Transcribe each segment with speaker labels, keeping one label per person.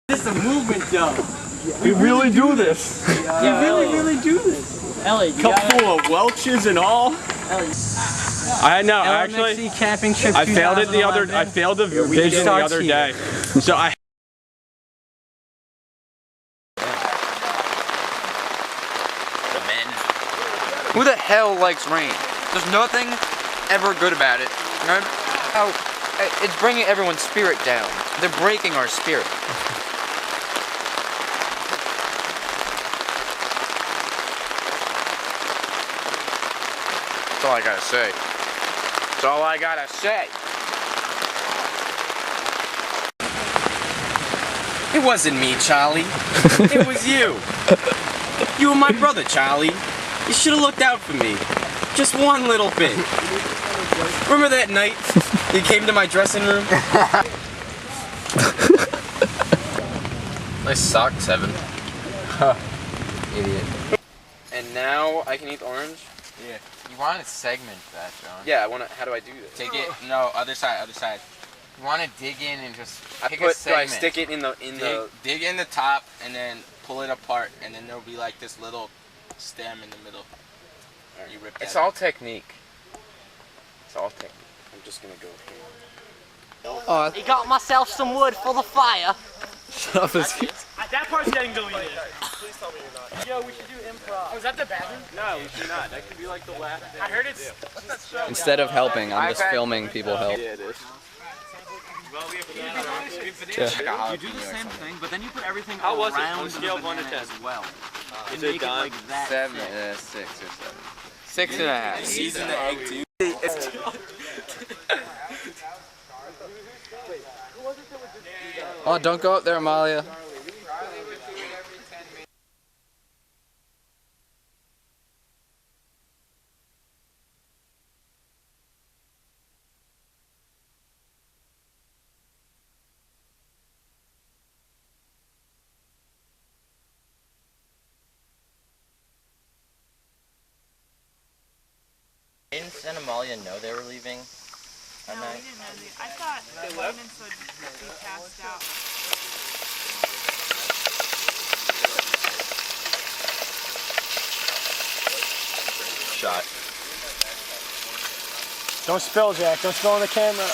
Speaker 1: This is a movement, though.
Speaker 2: We really do this.
Speaker 1: We really do this. Ellie,
Speaker 2: Cup full of Welch's and all.
Speaker 1: Ellie.
Speaker 2: I know. Actually,
Speaker 1: Lmxc camping trip.
Speaker 2: I failed it the other. I failed the vision the other day. So I.
Speaker 3: Who the hell likes rain? There's nothing ever good about it. Oh, it's bringing everyone's spirit down. They're breaking our spirit. That's all I gotta say. That's all I gotta say. It wasn't me, Charlie. It was you. You were my brother, Charlie. You should have looked out for me. Just one little bit. Remember that night you came to my dressing room? Nice socks, Evan. Idiot. And now I can eat the orange?
Speaker 4: Yeah. You want to segment that, John.
Speaker 3: Yeah, I want to. How do I do this?
Speaker 4: Take it. No, other side, other side. You want to dig in and just pick a
Speaker 3: Do I
Speaker 4: segment.
Speaker 3: stick it in the
Speaker 4: dig in the top and then pull it apart, and then there'll be like this little stem in the middle. You rip that
Speaker 3: It's
Speaker 4: out.
Speaker 3: all technique. It's all technique. I'm just gonna go here.
Speaker 1: Oh, I got myself some wood for the fire.
Speaker 2: Shut up,
Speaker 1: That part's getting deleted.
Speaker 5: Please tell me you're not.
Speaker 1: Yo, we should do improv. Oh, is that the bathroom?
Speaker 5: No, we should not. That could be like the last.
Speaker 1: I heard it's.
Speaker 3: Instead of helping, I'm just filming people help.
Speaker 5: Yeah, it is.
Speaker 6: You do the same thing, but then you put everything
Speaker 5: How was it
Speaker 6: around
Speaker 5: on a scale of
Speaker 6: the
Speaker 5: 1 to
Speaker 6: banana
Speaker 5: 10?
Speaker 6: as well.
Speaker 5: Is it done?
Speaker 6: Like that
Speaker 3: 7,
Speaker 6: thick.
Speaker 3: 6 or 7. 6.5.
Speaker 4: Season the egg too.
Speaker 3: Oh, don't go up there, Amalia.
Speaker 7: Didn't Santa Amalia know they were leaving?
Speaker 8: No, we didn't know. I thought the women's would be passed out.
Speaker 2: Shot. Don't spill, Jack. Don't spill on the camera.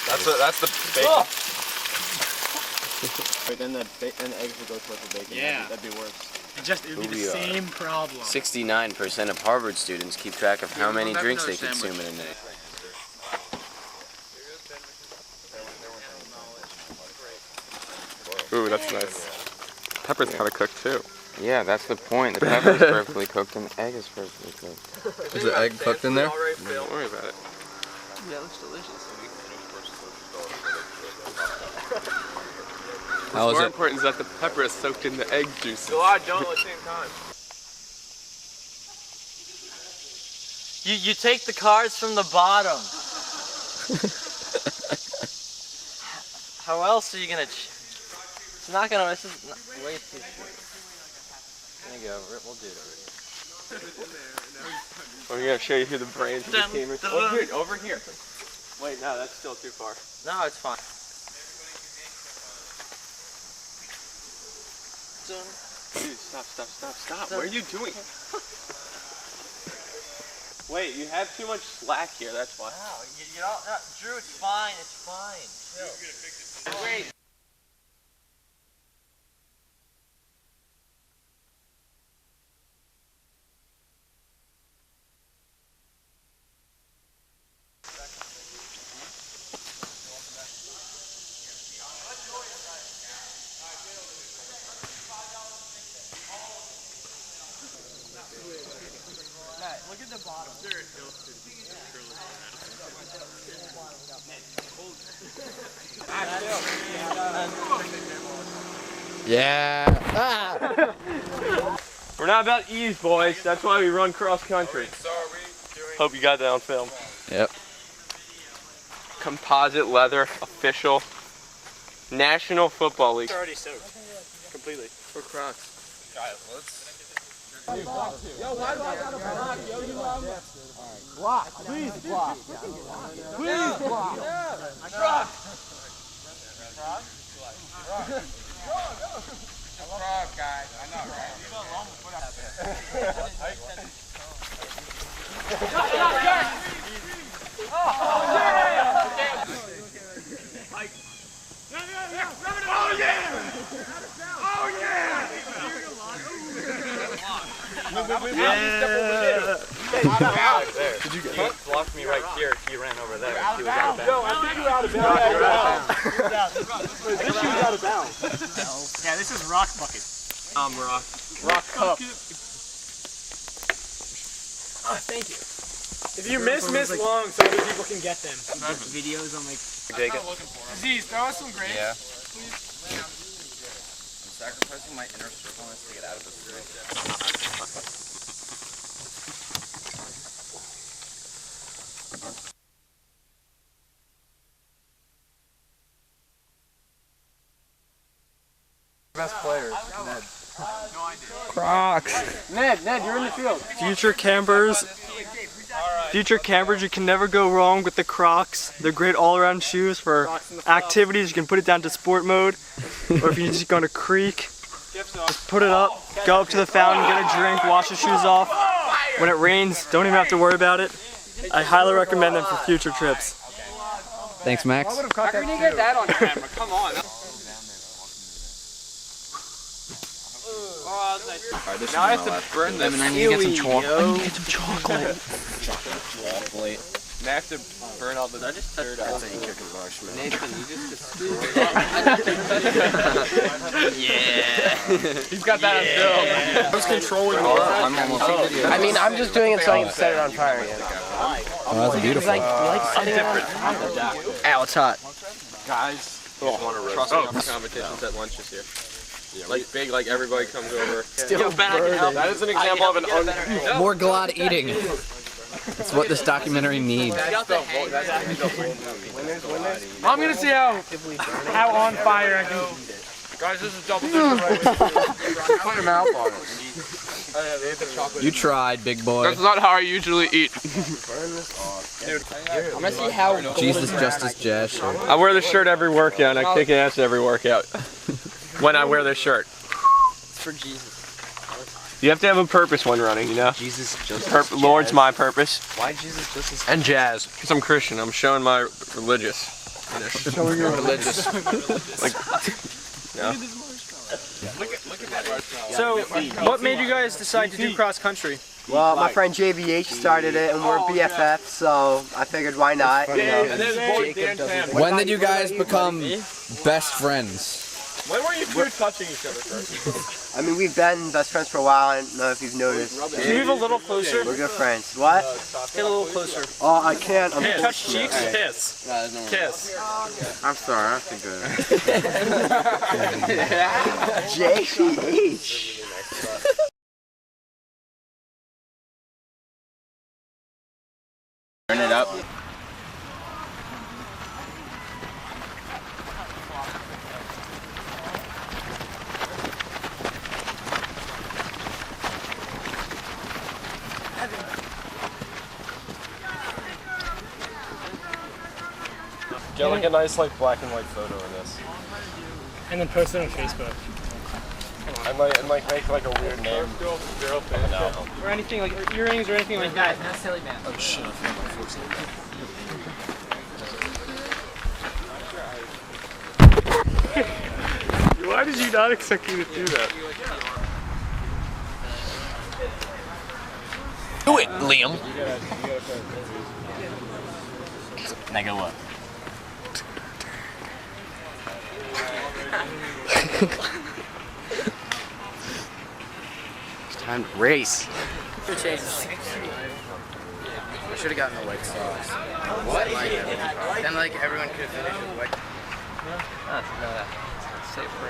Speaker 5: That's the bacon.
Speaker 2: Oh.
Speaker 5: Wait, then the eggs would go towards the bacon.
Speaker 1: Yeah.
Speaker 5: That'd be worse.
Speaker 1: It would be the same problem.
Speaker 3: 69% of Harvard students keep track of how many drinks they consume in a night.
Speaker 2: Ooh, that's nice. Pepper's kind of cooked too.
Speaker 3: Yeah, that's the point. The pepper is perfectly cooked and the egg is perfectly cooked. Is the egg cooked in there?
Speaker 2: Don't worry about it.
Speaker 6: That looks delicious.
Speaker 2: What's more important is that the pepper is soaked in the egg juice.
Speaker 5: A lot don't at the same time.
Speaker 7: You take the cards from the bottom. How else are you gonna? It's not gonna. This is not, way too short. There you go. We'll do it already.
Speaker 2: I'm gonna show you who the brains of the team is.
Speaker 5: Over here. Wait, no, that's still too far.
Speaker 7: No, it's fine.
Speaker 5: Dude, stop. What are you doing? Wait, you have too much slack here, that's why.
Speaker 7: Wow, you don't, no, Drew, it's fine. It's fine. Chill. Wait.
Speaker 1: Look at the bottom.
Speaker 3: Yeah.
Speaker 2: We're not about ease, boys. That's why we run cross country. Hope you got that on film.
Speaker 3: Yep.
Speaker 2: Composite leather, official, National Football League.
Speaker 1: It's already soaked. Completely.
Speaker 2: For Crocs.
Speaker 5: Guys, let's...
Speaker 1: Yo, why do I gotta block? Yo, you block. Please block. Please block. Truck.
Speaker 4: Frog, guys. I know, right?
Speaker 5: Did you get it? Blocked me right here. He ran over there. He was out of bounds.
Speaker 1: No, I think you're out of bounds. This shoe's out of bounds.
Speaker 6: Yeah, this is rock bucket.
Speaker 2: Rock.
Speaker 1: Rock cup.
Speaker 6: Thank you. If you miss long so other people can get them. Videos on like...
Speaker 2: Take it.
Speaker 6: Disease, throw us some grapes.
Speaker 4: Yeah. I'm sacrificing my inner circleness to get out of this room.
Speaker 1: Best players.
Speaker 6: No idea.
Speaker 2: Crocs.
Speaker 1: Ned, you're in the field.
Speaker 2: Future campers, you can never go wrong with the Crocs. They're great all-around shoes for activities. You can put it down to sport mode, or if you're just going to creek, just put it up, go up to the fountain, get a drink, wash your shoes off. When it rains, don't even have to worry about it. I highly recommend them for future trips.
Speaker 9: Thanks, Max.
Speaker 6: How can you get that on camera? Come on.
Speaker 4: Now I have to burn them and I need to get some chocolate.
Speaker 3: Get some chocolate.
Speaker 4: Chocolate.
Speaker 5: I have to burn all the dirt out.
Speaker 4: Nathan, you just destroyed
Speaker 3: Yeah.
Speaker 2: He's got that on film.
Speaker 1: Who's controlling the
Speaker 4: I'm almost
Speaker 10: I mean, I'm just doing it so I can set it on fire again.
Speaker 9: Oh, that's beautiful.
Speaker 10: I'm different. Ow, it's hot.
Speaker 5: Guys, trust me, competitions at lunch this year. Like big, like everybody comes over.
Speaker 10: Still burning.
Speaker 5: That is an example of an
Speaker 9: More glad eating. That's what this documentary needs.
Speaker 6: I'm gonna see how on fire I can.
Speaker 5: Guys, this is double digit.
Speaker 4: put your mouth on it.
Speaker 9: You tried, big boy.
Speaker 5: That's not how I usually eat.
Speaker 10: I'm gonna see how.
Speaker 9: Jesus Justice Jazz.
Speaker 2: I wear this shirt every workout, and I kick ass every workout. When I wear this shirt.
Speaker 10: It's for Jesus.
Speaker 2: You have to have a purpose when running, you know?
Speaker 10: Jesus Justice.
Speaker 2: Lord's my purpose.
Speaker 10: Why Jesus Justice?
Speaker 2: And jazz. Because I'm Christian. I'm showing my religious.
Speaker 10: Showing your religious.
Speaker 2: Like, yeah.
Speaker 6: So, what made you guys decide to do cross country?
Speaker 10: Well, my friend JVH started it, and we're BFFs, so I figured why not. You know.
Speaker 9: When did you guys become best friends?
Speaker 5: When were you two touching each other first?
Speaker 10: I mean, we've been best friends for a while. I don't know if you've noticed.
Speaker 6: Can you move a little closer?
Speaker 10: We're good friends. What?
Speaker 6: Get a little closer.
Speaker 10: Oh, I can't.
Speaker 6: Touch cheeks. Kiss. Kiss.
Speaker 4: I'm sorry, I think
Speaker 10: JVH.
Speaker 4: Turn it up.
Speaker 5: Get like a nice like black and white photo of this.
Speaker 6: And then post it on Facebook.
Speaker 5: And like make like a weird name.
Speaker 6: Or anything like earrings or anything like that.
Speaker 7: Not silly man.
Speaker 5: Oh shit, I feel my foot's
Speaker 2: Why did you not expect me to do that?
Speaker 3: Do it, Liam. Nigga, what?
Speaker 10: It's time to race.
Speaker 7: I should have gotten the white sauce. What? Then like everyone could have finished with white.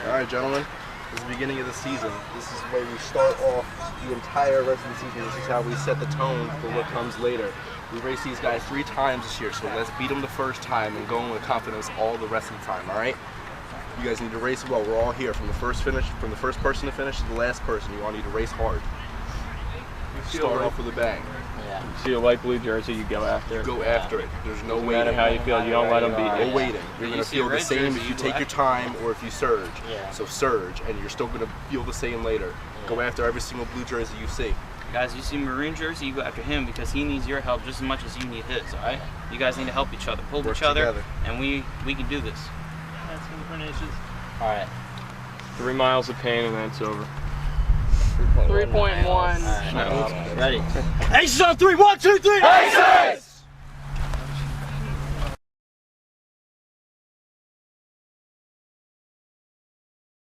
Speaker 1: Alright, gentlemen. This is the beginning of the season. This is where we start off the entire rest of the season. This is how we set the tone for what comes later. We raced these guys 3 times this year, so let's beat them the first time and go in with confidence all the rest of the time, alright? You guys need to race well. We're all here from the first person to finish to the last person. You all need to race hard. Start off with a bang.
Speaker 7: Yeah.
Speaker 5: You see a light blue jersey, you go after it.
Speaker 1: Go after it. There's no
Speaker 5: No
Speaker 1: waiting.
Speaker 5: matter how you feel, you don't let them beat
Speaker 1: No
Speaker 5: you.
Speaker 1: waiting. You're going to
Speaker 7: see a
Speaker 1: feel the
Speaker 7: red
Speaker 1: same
Speaker 7: jersey,
Speaker 1: if you
Speaker 7: you
Speaker 1: take
Speaker 7: go
Speaker 1: your time or if you surge.
Speaker 7: Yeah.
Speaker 1: So surge, and you're still going to feel the same later. Go after every single blue jersey you see.
Speaker 11: Guys, you see maroon jersey, you go after him because he needs your help just as much as you need his, alright? You guys need to help each other, hold
Speaker 1: Work
Speaker 11: each other,
Speaker 1: together.
Speaker 11: and we can do this.
Speaker 6: That's incarnations.
Speaker 7: Alright.
Speaker 5: 3 miles of pain and then it's over.
Speaker 6: 3.1.
Speaker 7: Ready?
Speaker 2: Aces on 3, 1, 2, 3! Aces!